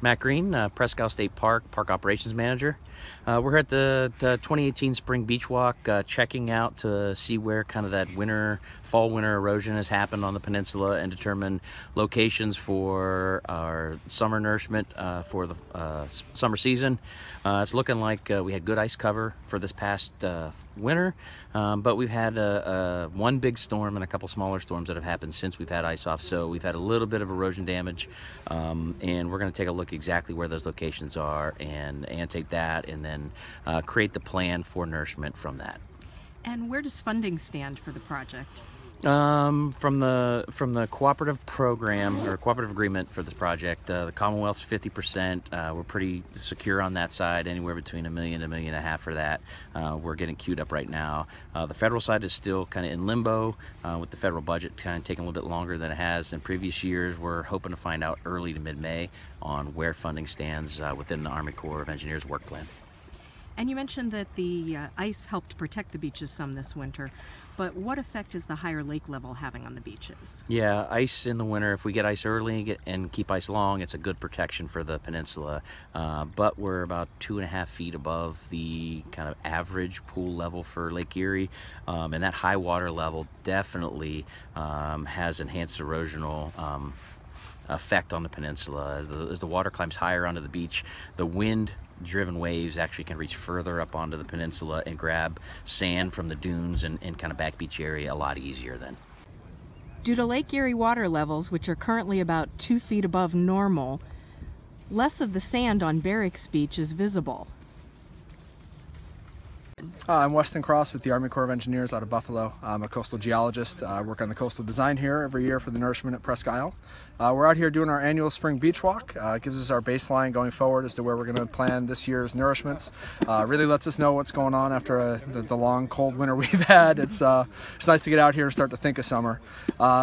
Matt Green, Presque Isle State Park Operations Manager. We're here at the 2018 Spring Beach Walk, checking out to see where kind of that fall-winter erosion has happened on the peninsula and determine locations for our summer nourishment for the summer season. It's looking like we had good ice cover for this past winter, but we've had one big storm and a couple smaller storms that have happened since we've had ice off, so we've had a little bit of erosion damage, and we're going to take a look exactly where those locations are and annotate that, and then create the plan for nourishment from that. And where does funding stand for the project? From the cooperative program or cooperative agreement for this project, the Commonwealth's 50%. We're pretty secure on that side, anywhere between $1 million to $1.5 million for that. We're getting queued up right now. The federal side is still kind of in limbo with the federal budget kind of taking a little bit longer than it has in previous years. We're hoping to find out early to mid-May on where funding stands within the Army Corps of Engineers work plan. And you mentioned that the ice helped protect the beaches some this winter, but what effect is the higher lake level having on the beaches? Yeah, ice in the winter, if we get ice early and keep ice long, it's a good protection for the peninsula. But we're about 2.5 feet above the kind of average pool level for Lake Erie, and that high water level definitely has enhanced erosional effect on the peninsula. As the water climbs higher onto the beach, the wind-driven waves actually can reach further up onto the peninsula and grab sand from the dunes and kind of back beach area a lot easier then. Due to Lake Erie water levels, which are currently about 2 feet above normal, less of the sand on Barracks Beach is visible. I'm Weston Cross with the Army Corps of Engineers out of Buffalo. I'm a coastal geologist. I work on the coastal design here every year for the nourishment at Presque Isle. We're out here doing our annual spring beach walk. It gives us our baseline going forward as to where we're going to plan this year's nourishments. Really lets us know what's going on after the long cold winter we've had. It's nice to get out here and start to think of summer.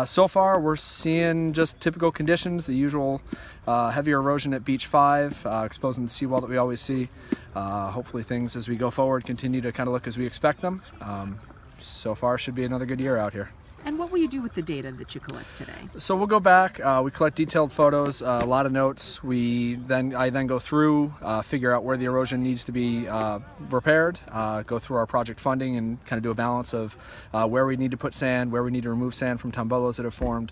So far we're seeing just typical conditions, the usual heavy erosion at Beach 5, exposing the seawall that we always see. Hopefully things as we go forward continue to kind of look as we expect them. So far should be another good year out here. And what will you do with the data that you collect today? So we'll go back, we collect detailed photos, a lot of notes. I then go through, figure out where the erosion needs to be repaired, go through our project funding and kind of do a balance of where we need to put sand, where we need to remove sand from tombolos that have formed,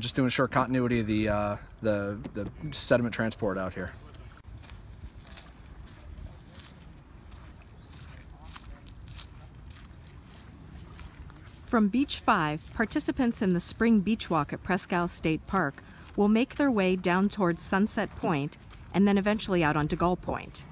just to ensure continuity of the sediment transport out here. From Beach 5, participants in the Spring Beach Walk at Presque Isle State Park will make their way down towards Sunset Point and then eventually out onto Gull Point.